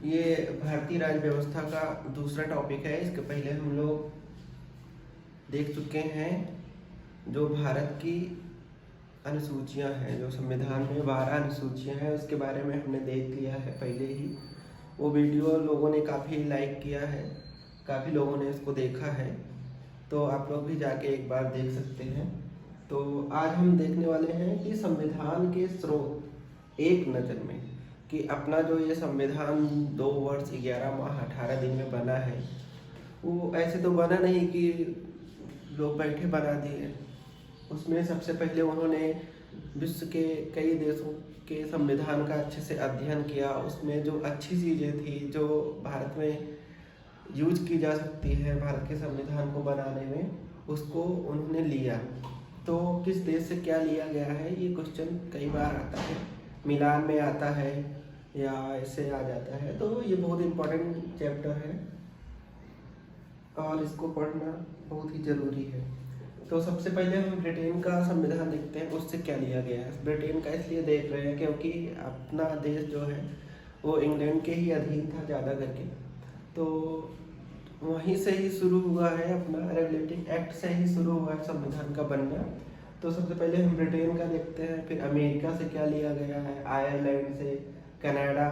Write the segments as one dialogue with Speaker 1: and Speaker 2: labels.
Speaker 1: ये भारतीय राज्य व्यवस्था का दूसरा टॉपिक है। इसके पहले हम लोग देख चुके हैं जो भारत की अनुसूचियां हैं, जो संविधान में 12 अनुसूचियां हैं, उसके बारे में हमने देख लिया है पहले ही। वो वीडियो लोगों ने काफ़ी लाइक किया है, काफ़ी लोगों ने इसको देखा है, तो आप लोग भी जाके एक बार देख सकते हैं। तो आज हम देखने वाले हैं कि संविधान के स्रोत एक नज़र में, कि अपना जो ये संविधान 2 वर्ष 11 माह 18 दिन में बना है, वो ऐसे तो बना नहीं कि लोग बैठे बना दिए। उसमें सबसे पहले उन्होंने विश्व के कई देशों के संविधान का अच्छे से अध्ययन किया। उसमें जो अच्छी चीज़ें थी जो भारत में यूज की जा सकती है भारत के संविधान को बनाने में, उसको उन्होंने लिया। तो किस देश से क्या लिया गया है, ये क्वेश्चन कई बार आता है, मिलान में आता है या ऐसे आ जाता है। तो ये बहुत इम्पोर्टेंट चैप्टर है और इसको पढ़ना बहुत ही ज़रूरी है। तो सबसे पहले हम ब्रिटेन का संविधान देखते हैं, उससे क्या लिया गया है। ब्रिटेन का इसलिए देख रहे हैं क्योंकि अपना देश जो है वो इंग्लैंड के ही अधीन था ज़्यादा करके, तो वहीं से ही शुरू हुआ है, अपना रेगुलेटिंग एक्ट से ही शुरू हुआ है संविधान का बनना। तो सबसे पहले हम ब्रिटेन का देखते हैं, फिर अमेरिका से क्या लिया गया है, आयरलैंड से, कनाडा,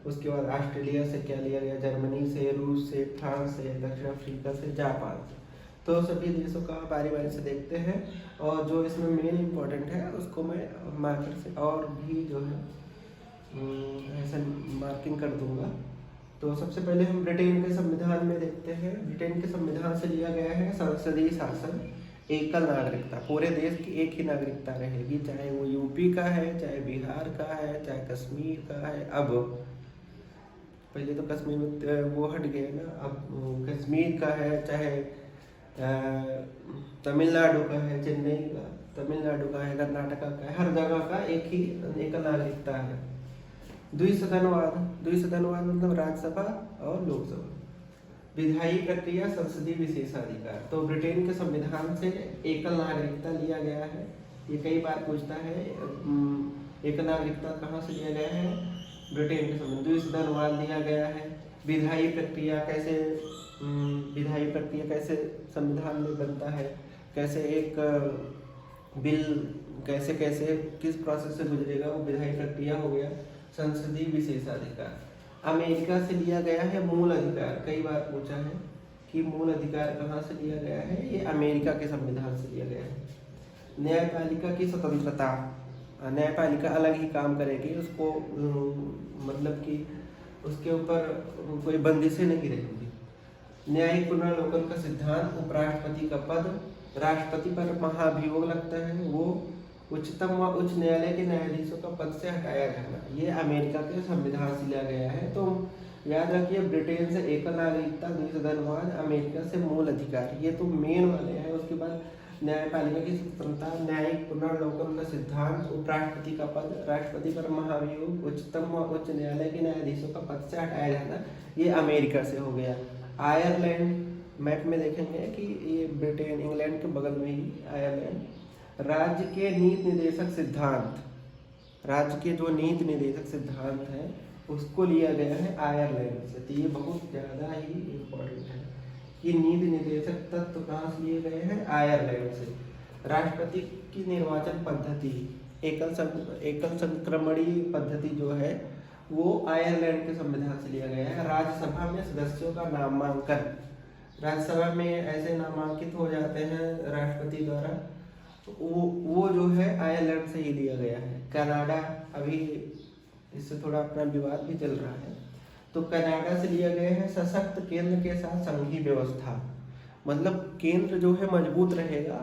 Speaker 1: उसके बाद ऑस्ट्रेलिया से क्या लिया गया, जर्मनी से, रूस से, फ्रांस से, दक्षिण अफ्रीका से, जापान से। तो सभी देशों का बारी बारी से देखते हैं और जो इसमें मेन इम्पोर्टेंट है उसको मैं मार्कर से और भी जो है ऐसा मार्किंग कर दूंगा। तो सबसे पहले हम ब्रिटेन के संविधान में देखते हैं। ब्रिटेन के संविधान से लिया गया है संसदीय शासन, एकल नागरिकता, पूरे देश की एक ही नागरिकता रहेगी, चाहे वो यूपी का है, चाहे बिहार का है, चाहे कश्मीर का है। अब पहले तो कश्मीर में वो हट गए ना, अब कश्मीर का है, चाहे तमिलनाडु का है, चेन्नई का, तमिलनाडु का है, कर्नाटका का है, हर जगह का एक ही एकल नागरिकता है। द्विसदनवाद, द्विसदनवाद मतलब राज्यसभा और लोकसभा। विधायी प्रक्रिया, संसदीय विशेषाधिकार। तो ब्रिटेन के संविधान से एकल नागरिकता लिया गया है। ये कई बार पूछता है एकल नागरिकता कहाँ से लिया गया है, ब्रिटेन के संविधान। द्विसदनवाद लिया गया है। विधायी प्रक्रिया कैसे, विधायी प्रक्रिया कैसे संविधान में बनता है, कैसे एक बिल कैसे कैसे किस प्रोसेस से गुजरेगा, वो विधायी प्रक्रिया हो गया। संसदीय विशेषाधिकार, अमेरिका से लिया गया है। मूल अधिकार, कई बार पूछा है कि मूल अधिकार कहाँ से लिया गया है, ये अमेरिका के संविधान से लिया गया है। न्यायपालिका की स्वतंत्रता, न्यायपालिका अलग ही काम करेगी, उसको मतलब कि उसके ऊपर कोई बंदिशें नहीं रहेंगी। न्यायिक पुनर्लोकन का सिद्धांत, उपराष्ट्रपति का पद, राष्ट्रपति पर महाभियोग लगता है, वो उच्चतम व उच्च न्यायालय के न्यायाधीशों का पद से हटाया जाना, ये अमेरिका के संविधान से लिया गया है। तो याद रखिए, ब्रिटेन से एकल नागरिकता, द्विसदनवाद, अमेरिका से मूल अधिकार, ये तो मेन वाले हैं। उसके बाद न्यायपालिका की स्वतंत्रता, न्यायिक पुनर्लोकन का सिद्धांत, उपराष्ट्रपति का पद, राष्ट्रपति पर महाभियोग, उच्चतम व उच्च न्यायालय के न्यायाधीशों का पद से हटाया जाना, ये अमेरिका से हो गया। आयरलैंड, मैप में देखेंगे कि ये ब्रिटेन इंग्लैंड के बगल में ही आयरलैंड। राज्य के नीति निर्देशक सिद्धांत, राज्य के जो नीति निर्देशक सिद्धांत है उसको लिया गया है आयरलैंड से। तो ये बहुत ज़्यादा ही इम्पोर्टेंट है कि नीति निर्देशक तत्व कहाँ से लिए गए हैं, आयरलैंड से। राष्ट्रपति की निर्वाचन पद्धति, एकल संक्रमणी पद्धति जो है वो आयरलैंड के संविधान से लिया गया है। राज्यसभा में सदस्यों का नामांकन, राज्यसभा में ऐसे नामांकित हो जाते हैं राष्ट्रपति द्वारा, वो जो है आयरलैंड से ही लिया गया है। कनाडा, अभी इससे थोड़ा अपना विवाद भी चल रहा है, तो कनाडा से लिया गया है सशक्त केंद्र के साथ संघीय व्यवस्था, मतलब केंद्र जो है मजबूत रहेगा,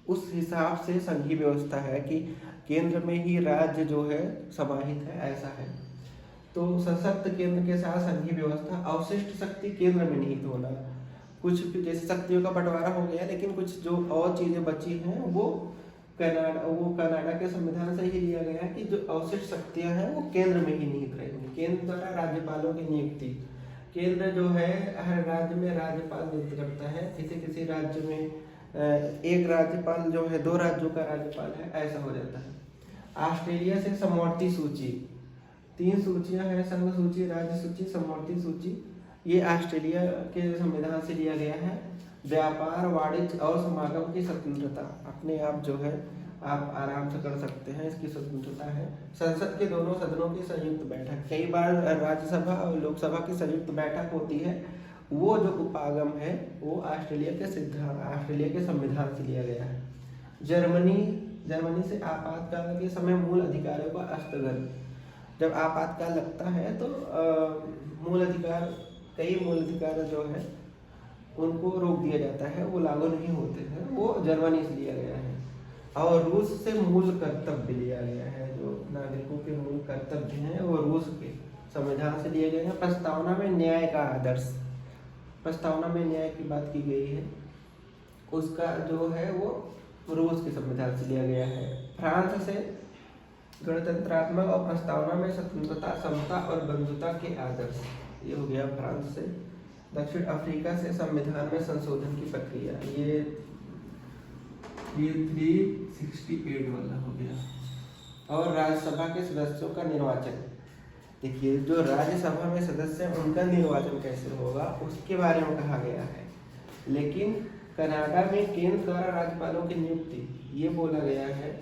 Speaker 1: उस हिसाब से संघीय व्यवस्था है कि केंद्र में ही राज्य जो है समाहित है, ऐसा है। तो सशक्त केंद्र के साथ संघीय व्यवस्था, अवशिष्ट शक्ति केंद्र में निहित होना, कुछ जैसे शक्तियों का बंटवारा हो गया, लेकिन कुछ जो और चीज़ें बची हैं वो कनाडा के संविधान से ही लिया गया है कि जो अवशिष्ट शक्तियां हैं वो केंद्र में ही निहित रहेंगी। केंद्र द्वारा राज्यपालों की नियुक्ति, केंद्र जो है हर राज्य में राज्यपाल नियुक्त करता है। किसी राज्य में एक राज्यपाल जो है 2 राज्यों का राज्यपाल है, ऐसा हो जाता है। ऑस्ट्रेलिया से समवर्ती सूची, 3 सूचियां हैं, संघ सूची, राज्य सूची, समवर्ती सूची। ये ऑस्ट्रेलिया के संविधान से लिया गया है। व्यापार, वाणिज्य और समागम की स्वतंत्रता अपने आप जो है आप आराम से कर सकते हैं, इसकी स्वतंत्रता है। संसद के दोनों सदनों की संयुक्त बैठक, कई बार राज्यसभा और लोकसभा की संयुक्त बैठक होती है। वो जो उपागम है वो ऑस्ट्रेलिया के संविधान से लिया गया है। जर्मनी से आपातकाल के समय मूल अधिकारों का स्थगन। जब आपातकाल लगता है तो कई मूल अधिकार जो है उनको रोक दिया जाता है, वो लागू नहीं होते हैं, वो जर्मनी से लिया गया है। और रूस से मूल कर्तव्य लिया गया है, जो नागरिकों के मूल कर्तव्य हैं वो रूस के संविधान से लिए गए हैं। प्रस्तावना में न्याय का आदर्श, प्रस्तावना में न्याय की बात की गई है, उसका जो है वो रूस के संविधान से लिया गया है। फ्रांस से गणतंत्रात्मक और प्रस्तावना में स्वतंत्रता, समता और बंधुता के आदर्श, ये हो गया फ्रांस से। दक्षिण अफ्रीका से संविधान में संशोधन की प्रक्रिया, ये 368 वाला हो गया। और राज्यसभा के सदस्यों का निर्वाचन, देखिए जो राज्यसभा में सदस्य हैं उनका निर्वाचन कैसे होगा उसके बारे में कहा गया है। लेकिन कनाडा में केंद्र द्वारा राज्यपालों की नियुक्ति, ये बोला गया है।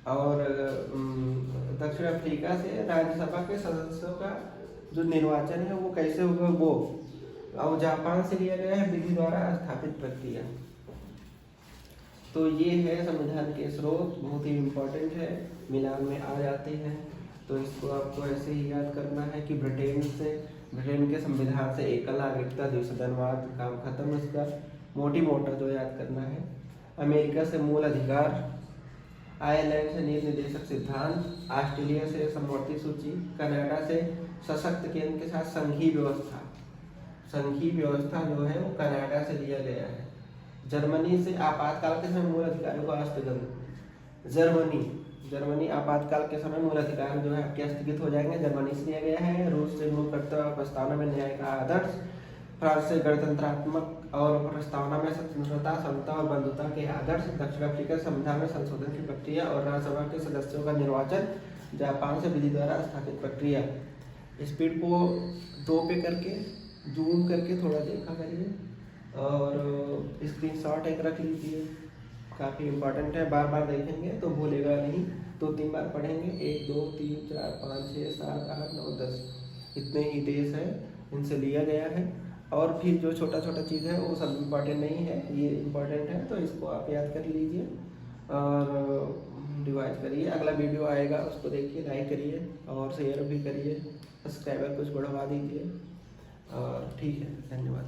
Speaker 1: और दक्षिण अफ्रीका से राज्यसभा के सदस्यों का जो निर्वाचन है वो कैसे होगा वो। और जापान से लिया गया है विधि द्वारा स्थापित प्रक्रिया। तो ये है संविधान के स्रोत, बहुत ही इम्पोर्टेंट है, मिलान में आ जाते हैं। तो इसको आपको ऐसे ही याद करना है कि ब्रिटेन के संविधान से एकल नागरिकता, द्विसदनवाद, काम खत्म इसका, मोटी मोटा जो याद करना है। अमेरिका से मूल अधिकार, आयरलैंड से नीति निर्देशक सिद्धांत, ऑस्ट्रेलिया से समवर्ती सूची, कनाडा से सशक्त केंद्र के साथ संघीय व्यवस्था जो है वो कनाडा से लिया गया है। जर्मनी से आपातकाल के समय मूल अधिकारों का स्थगन, जर्मनी आपातकाल के समय मूल अधिकार जो है आपके स्थगित हो जाएंगे, जर्मनी से लिया गया है। रूस से मूल कर्तव्य प्रस्तावना में न्याय का आदर्श, फ्रांस से गणतंत्रात्मक और प्रस्तावना में स्वतंत्रता, समता और बंधुता के आदर्श, दक्षिण अफ्रीका संविधान में संशोधन की प्रक्रिया और राज्यसभा के सदस्यों का निर्वाचन, जापान से विधि द्वारा स्थापित प्रक्रिया। स्पीड को 2 पे करके जूम करके थोड़ा देखा करिए और स्क्रीनशॉट एक रख लीजिए, काफ़ी इम्पोर्टेंट है, बार बार देखेंगे तो भूलेगा नहीं। 2-3 बार पढ़ेंगे, 1 2 3 4 5 6 7 8 9 10, इतने ही देश है इनसे लिया गया है। और फिर जो छोटा छोटा चीज़ है वो सब इम्पोर्टेंट नहीं है, ये इम्पोर्टेंट है, तो इसको आप याद कर लीजिए और रिवाइज करिए। अगला वीडियो आएगा उसको देखिए, लाइक करिए और शेयर भी करिए, सब्सक्राइबर कुछ बढ़वा दीजिए। और ठीक है, धन्यवाद।